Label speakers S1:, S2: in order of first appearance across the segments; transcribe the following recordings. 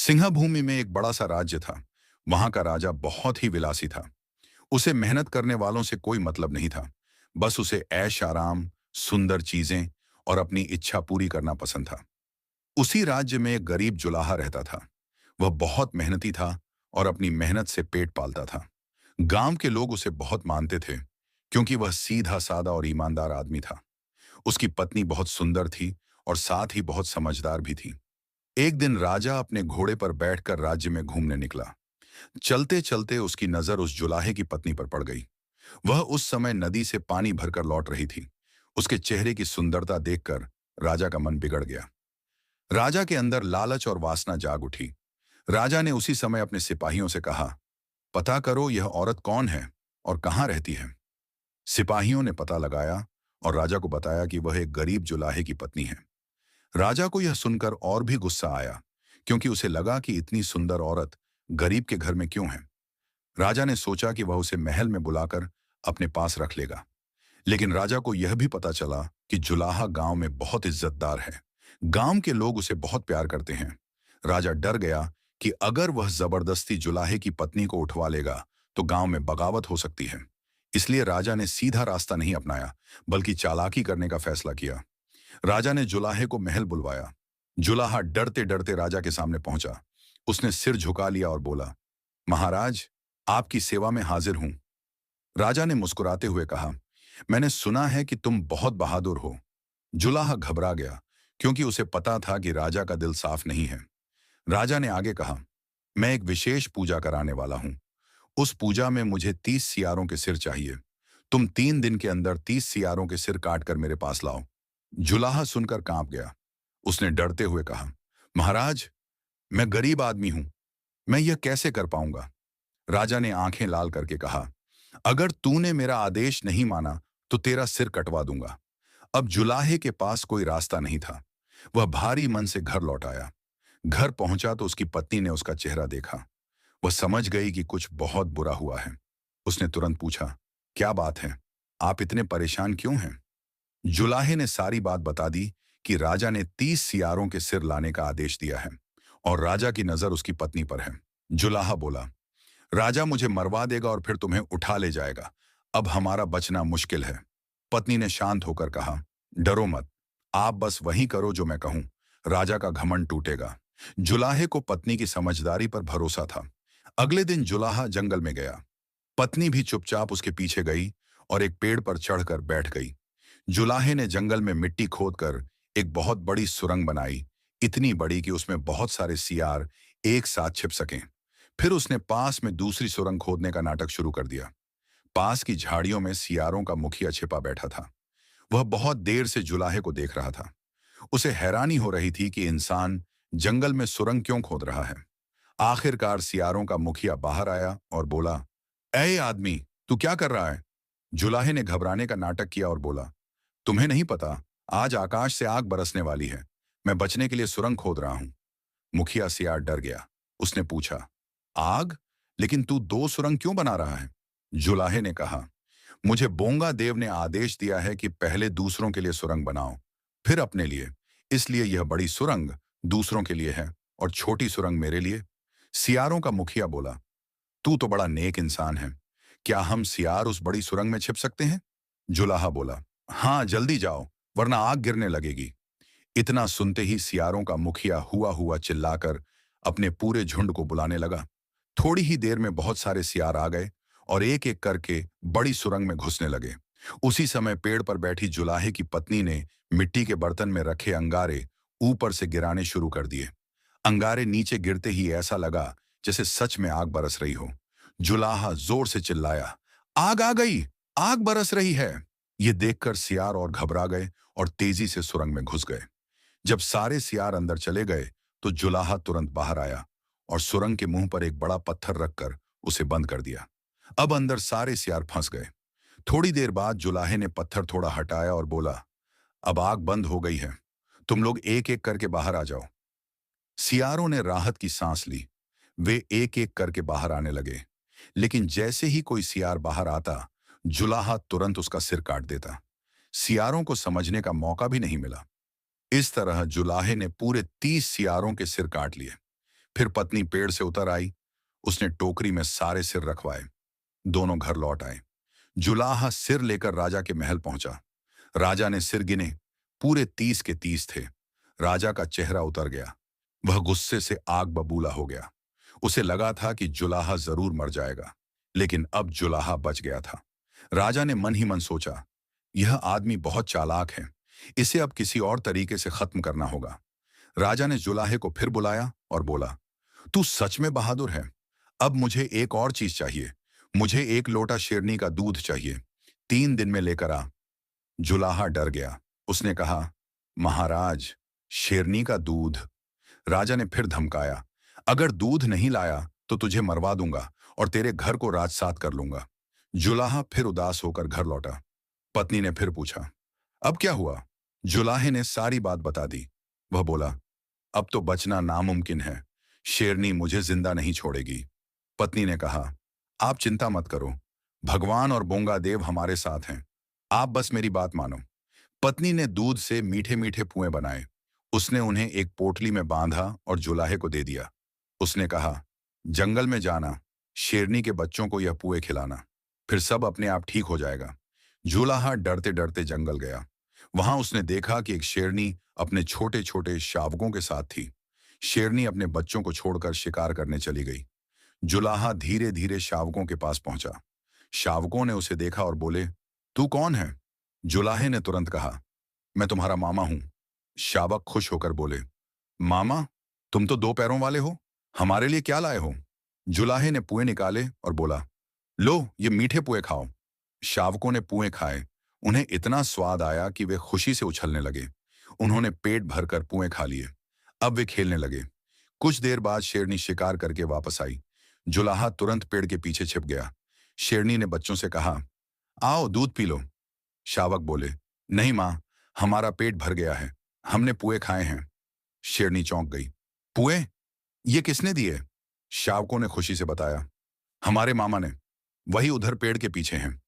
S1: सिंहभूमि में एक बड़ा सा राज्य था। वहां का राजा बहुत ही विलासी था। उसे मेहनत करने वालों से कोई मतलब नहीं था। बस उसे ऐश आराम, सुंदर चीजें और अपनी इच्छा पूरी करना पसंद था। उसी राज्य में एक गरीब जुलाहा रहता था। वह बहुत मेहनती था और अपनी मेहनत से पेट पालता था। गांव के लोग उसे बहुत मानते थे, क्योंकि वह सीधा सादा और ईमानदार आदमी था। उसकी पत्नी बहुत सुंदर थी और साथ ही बहुत समझदार भी थी। एक दिन राजा अपने घोड़े पर बैठकर राज्य में घूमने निकला। चलते चलते उसकी नजर उस जुलाहे की पत्नी पर पड़ गई। वह उस समय नदी से पानी भरकर लौट रही थी। उसके चेहरे की सुंदरता देखकर राजा का मन बिगड़ गया। राजा के अंदर लालच और वासना जाग उठी। राजा ने उसी समय अपने सिपाहियों से कहा, पता करो यह औरत कौन है और कहाँ रहती है। सिपाहियों ने पता लगाया और राजा को बताया कि वह एक गरीब जुलाहे की पत्नी है। राजा को यह सुनकर और भी गुस्सा आया, क्योंकि उसे लगा कि इतनी सुंदर औरत गरीब के घर में क्यों है। राजा ने सोचा कि वह उसे महल में बुलाकर अपने पास रख लेगा। लेकिन राजा को यह भी पता चला कि जुलाहा गांव में बहुत इज्जतदार है। गांव के लोग उसे बहुत प्यार करते हैं। राजा डर गया कि अगर वह जबरदस्ती जुलाहे की पत्नी को उठवा लेगा तो गांव में बगावत हो सकती है। इसलिए राजा ने सीधा रास्ता नहीं अपनाया, बल्कि चालाकी करने का फैसला किया। राजा ने जुलाहे को महल बुलवाया। जुलाहा डरते डरते राजा के सामने पहुंचा। उसने सिर झुका लिया और बोला, महाराज, आपकी सेवा में हाजिर हूं। राजा ने मुस्कुराते हुए कहा, मैंने सुना है कि तुम बहुत बहादुर हो। जुलाहा घबरा गया, क्योंकि उसे पता था कि राजा का दिल साफ नहीं है। राजा ने आगे कहा, मैं एक विशेष पूजा कराने वाला हूं। उस पूजा में मुझे 30 सियारों के सिर चाहिए। तुम 3 दिन के अंदर 30 सियारों के सिर काटकर मेरे पास लाओ। जुलाहा सुनकर कांप गया। उसने डरते हुए कहा, महाराज, मैं गरीब आदमी हूं, मैं यह कैसे कर पाऊंगा। राजा ने आंखें लाल करके कहा, अगर तूने मेरा आदेश नहीं माना तो तेरा सिर कटवा दूंगा। अब जुलाहे के पास कोई रास्ता नहीं था। वह भारी मन से घर लौट आया। घर पहुंचा तो उसकी पत्नी ने उसका चेहरा देखा। वह समझ गई कि कुछ बहुत बुरा हुआ है। उसने तुरंत पूछा, क्या बात है, आप इतने परेशान क्यों हैं। जुलाहे ने सारी बात बता दी कि राजा ने 30 सियारों के सिर लाने का आदेश दिया है और राजा की नजर उसकी पत्नी पर है। जुलाहा बोला, राजा मुझे मरवा देगा और फिर तुम्हें उठा ले जाएगा। अब हमारा बचना मुश्किल है। पत्नी ने शांत होकर कहा, डरो मत, आप बस वही करो जो मैं कहूं। राजा का घमंड टूटेगा। जुलाहे को पत्नी की समझदारी पर भरोसा था। अगले दिन जुलाहा जंगल में गया। पत्नी भी चुपचाप उसके पीछे गई और एक पेड़ पर चढ़कर बैठ गई। जुलाहे ने जंगल में मिट्टी खोदकर एक बहुत बड़ी सुरंग बनाई, इतनी बड़ी कि उसमें बहुत सारे सियार एक साथ छिप सकें। फिर उसने पास में दूसरी सुरंग खोदने का नाटक शुरू कर दिया। पास की झाड़ियों में सियारों का मुखिया छिपा बैठा था। वह बहुत देर से जुलाहे को देख रहा था। उसे हैरानी हो रही थी कि इंसान जंगल में सुरंग क्यों खोद रहा है। आखिरकार सियारों का मुखिया बाहर आया और बोला, ऐ आदमी, तू क्या कर रहा है। जुलाहे ने घबराने का नाटक किया और बोला, तुम्हें नहीं पता, आज आकाश से आग बरसने वाली है। मैं बचने के लिए सुरंग खोद रहा हूं। मुखिया सियार डर गया। उसने पूछा, आग? लेकिन तू 2 सुरंग क्यों बना रहा है। जुलाहे ने कहा, मुझे बोंगा देव ने आदेश दिया है कि पहले दूसरों के लिए सुरंग बनाओ, फिर अपने लिए। इसलिए यह बड़ी सुरंग दूसरों के लिए है और छोटी सुरंग मेरे लिए। सियारों का मुखिया बोला, तू तो बड़ा नेक इंसान है। क्या हम सियार उस बड़ी सुरंग में छिप सकते हैं। जुलाहा बोला, हाँ, जल्दी जाओ, वरना आग गिरने लगेगी। इतना सुनते ही सियारों का मुखिया हुआ हुआ चिल्लाकर अपने पूरे झुंड को बुलाने लगा। थोड़ी ही देर में बहुत सारे सियार आ गए और एक एक करके बड़ी सुरंग में घुसने लगे। उसी समय पेड़ पर बैठी जुलाहे की पत्नी ने मिट्टी के बर्तन में रखे अंगारे ऊपर से गिराने शुरू कर दिए। अंगारे नीचे गिरते ही ऐसा लगा जैसे सच में आग बरस रही हो। जुलाहा जोर से चिल्लाया, आग आ गई, आग बरस रही है। ये देखकर सियार और घबरा गए और तेजी से सुरंग में घुस गए। जब सारे सियार अंदर चले गए तो जुलाहा तुरंत बाहर आया और सुरंग के मुंह पर एक बड़ा पत्थर रखकर उसे बंद कर दिया। अब अंदर सारे सियार फंस गए। थोड़ी देर बाद जुलाहे ने पत्थर थोड़ा हटाया और बोला, अब आग बंद हो गई है, तुम लोग एक एक करके बाहर आ जाओ। सियारों ने राहत की सांस ली। वे एक एक करके बाहर आने लगे। लेकिन जैसे ही कोई सियार बाहर आता, जुलाहा तुरंत उसका सिर काट देता। सियारों को समझने का मौका भी नहीं मिला। इस तरह जुलाहे ने पूरे 30 सियारों के सिर काट लिए। फिर पत्नी पेड़ से उतर आई। उसने टोकरी में सारे सिर रखवाए। दोनों घर लौट आए। जुलाहा सिर लेकर राजा के महल पहुंचा। राजा ने सिर गिने, पूरे 30 के 30 थे। राजा का चेहरा उतर गया। वह गुस्से से आग बबूला हो गया। उसे लगा था कि जुलाहा जरूर मर जाएगा, लेकिन अब जुलाहा बच गया था। राजा ने मन ही मन सोचा, यह आदमी बहुत चालाक है, इसे अब किसी और तरीके से खत्म करना होगा। राजा ने जुलाहे को फिर बुलाया और बोला, तू सच में बहादुर है। अब मुझे एक और चीज चाहिए। मुझे 1 लोटा शेरनी का दूध चाहिए। 3 दिन में लेकर आ। जुलाहा डर गया। उसने कहा, महाराज, शेरनी का दूध? राजा ने फिर धमकाया, अगर दूध नहीं लाया तो तुझे मरवा दूंगा और तेरे घर को राजसात कर लूंगा। जुलाहा फिर उदास होकर घर लौटा। पत्नी ने फिर पूछा, अब क्या हुआ? जुलाहे ने सारी बात बता दी। वह बोला, अब तो बचना नामुमकिन है। शेरनी मुझे जिंदा नहीं छोड़ेगी। पत्नी ने कहा, आप चिंता मत करो, भगवान और बोंगा देव हमारे साथ हैं। आप बस मेरी बात मानो। पत्नी ने दूध से मीठे मीठे पुएं बनाए। उसने उन्हें एक पोटली में बांधा और जुलाहे को दे दिया। उसने कहा, जंगल में जाना, शेरनी के बच्चों को यह पुए खिलाना, फिर सब अपने आप ठीक हो जाएगा। जुलाहा डरते डरते जंगल गया। वहां उसने देखा कि एक शेरनी अपने छोटे छोटे शावकों के साथ थी। शेरनी अपने बच्चों को छोड़कर शिकार करने चली गई। जुलाहा धीरे धीरे शावकों के पास पहुंचा। शावकों ने उसे देखा और बोले, तू कौन है? जुलाहे ने तुरंत कहा, मैं तुम्हारा मामा हूं। शावक खुश होकर बोले, मामा, तुम तो 2 पैरों वाले हो, हमारे लिए क्या लाए हो? जुलाहे ने पुए निकाले और बोला, लो ये मीठे पुए खाओ। शावकों ने पुए खाए। उन्हें इतना स्वाद आया कि वे खुशी से उछलने लगे। उन्होंने पेट भरकर पुए खा लिए। अब वे खेलने लगे। कुछ देर बाद शेरनी शिकार करके वापस आई। जुलाहा तुरंत पेड़ के पीछे छिप गया। शेरनी ने बच्चों से कहा, आओ दूध पी लो। शावक बोले, नहीं मां, हमारा पेट भर गया है, हमने पुए खाए हैं। शेरनी चौंक गई। पुए? ये किसने दिए? शावकों ने खुशी से बताया, हमारे मामा ने, वही उधर पेड़ के पीछे हैं।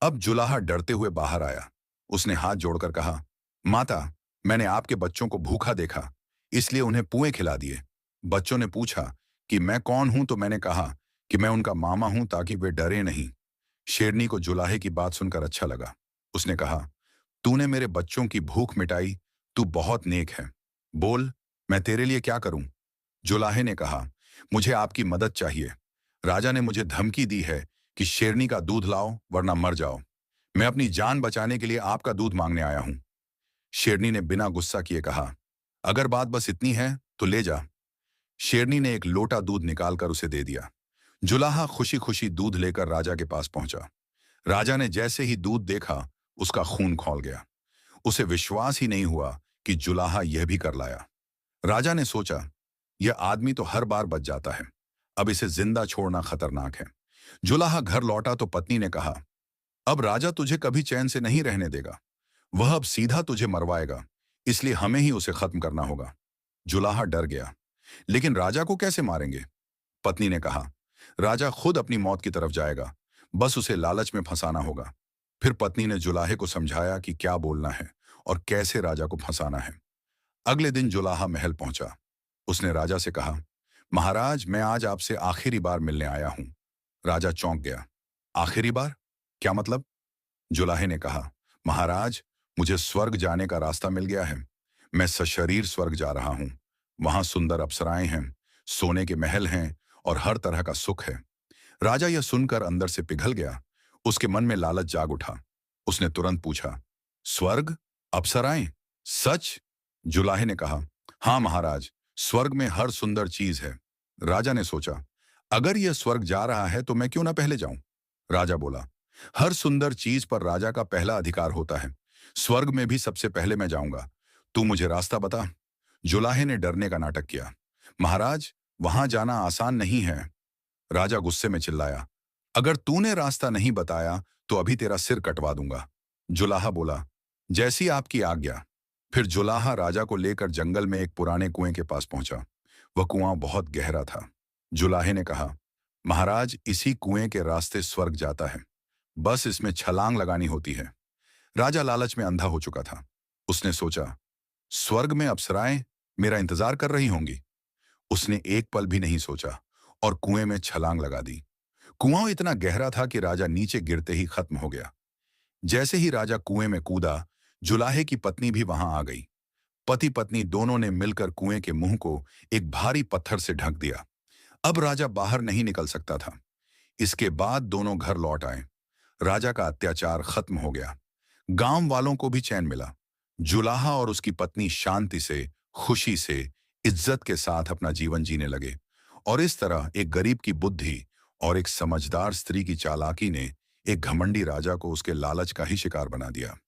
S1: अब जुलाहा डरते हुए बाहर आया। उसने हाथ जोड़कर कहा, माता, मैंने आपके बच्चों को भूखा देखा, इसलिए उन्हें पुए खिला दिए। बच्चों ने पूछा कि मैं कौन हूं, तो मैंने कहा कि मैं उनका मामा हूं, ताकि वे डरे नहीं। शेरनी को जुलाहे की बात सुनकर अच्छा लगा। उसने कहा, तूने मेरे बच्चों की भूख मिटाई, तू बहुत नेक है। बोल, मैं तेरे लिए क्या करूं? जुलाहे ने कहा, मुझे आपकी मदद चाहिए। राजा ने मुझे धमकी दी है कि शेरनी का दूध लाओ वरना मर जाओ। मैं अपनी जान बचाने के लिए आपका दूध मांगने आया हूं। शेरनी ने बिना गुस्सा किए कहा, अगर बात बस इतनी है तो ले जा। शेरनी ने एक लोटा दूध निकालकर उसे दे दिया। जुलाहा खुशी खुशी दूध लेकर राजा के पास पहुंचा। राजा ने जैसे ही दूध देखा, उसका खून खौल गया। उसे विश्वास ही नहीं हुआ कि जुलाहा यह भी कर लाया। राजा ने सोचा, यह आदमी तो हर बार बच जाता है, अब इसे जिंदा छोड़ना खतरनाक है। जुलाहा घर लौटा तो पत्नी ने कहा, अब राजा तुझे कभी चैन से नहीं रहने देगा। वह अब सीधा तुझे मरवाएगा, इसलिए हमें ही उसे खत्म करना होगा। जुलाहा डर गया, लेकिन राजा को कैसे मारेंगे? पत्नी ने कहा, राजा खुद अपनी मौत की तरफ जाएगा, बस उसे लालच में फंसाना होगा। फिर पत्नी ने जुलाहे को समझाया कि क्या बोलना है और कैसे राजा को फंसाना है। अगले दिन जुलाहा महल पहुंचा। उसने राजा से कहा, महाराज, मैं आज आपसे आखिरी बार मिलने आया हूं। राजा चौंक गया। आखिरी बार? क्या मतलब? जुलाहे ने कहा, महाराज, मुझे स्वर्ग जाने का रास्ता मिल गया है। मैं सशरीर स्वर्ग जा रहा हूं। वहां सुंदर अप्सराएं हैं, सोने के महल हैं और हर तरह का सुख है। राजा यह सुनकर अंदर से पिघल गया। उसके मन में लालच जाग उठा। उसने तुरंत पूछा, स्वर्ग? अप्सराएं? सच? जुलाहे ने कहा, हाँ महाराज, स्वर्ग में हर सुंदर चीज है। राजा ने सोचा, अगर यह स्वर्ग जा रहा है तो मैं क्यों ना पहले जाऊं? राजा बोला, हर सुंदर चीज पर राजा का पहला अधिकार होता है। स्वर्ग में भी सबसे पहले मैं जाऊंगा। तू मुझे रास्ता बता। जुलाहे ने डरने का नाटक किया। महाराज, वहां जाना आसान नहीं है। राजा गुस्से में चिल्लाया, अगर तूने रास्ता नहीं बताया तो अभी तेरा सिर कटवा दूंगा। जुलाहा बोला, जैसी आपकी आज्ञा। फिर जुलाहा राजा को लेकर जंगल में एक पुराने कुएं के पास पहुंचा। वह कुआं बहुत गहरा था। जुलाहे ने कहा, महाराज, इसी कुएं के रास्ते स्वर्ग जाता है, बस इसमें छलांग लगानी होती है। राजा लालच में अंधा हो चुका था। उसने सोचा, स्वर्ग में अप्सराएं मेरा इंतजार कर रही होंगी। उसने एक पल भी नहीं सोचा और कुएं में छलांग लगा दी। कुआं इतना गहरा था कि राजा नीचे गिरते ही खत्म हो गया। जैसे ही राजा कुएं में कूदा, जुलाहे की पत्नी भी वहां आ गई। पति पत्नी दोनों ने मिलकर कुएं के मुंह को एक भारी पत्थर से ढक दिया। अब राजा बाहर नहीं निकल सकता था। इसके बाद दोनों घर लौट आए। राजा का अत्याचार खत्म हो गया। गांव वालों को भी चैन मिला। जुलाहा और उसकी पत्नी शांति से, खुशी से, इज्जत के साथ अपना जीवन जीने लगे। और इस तरह एक गरीब की बुद्धि और एक समझदार स्त्री की चालाकी ने एक घमंडी राजा को उसके लालच का ही शिकार बना दिया।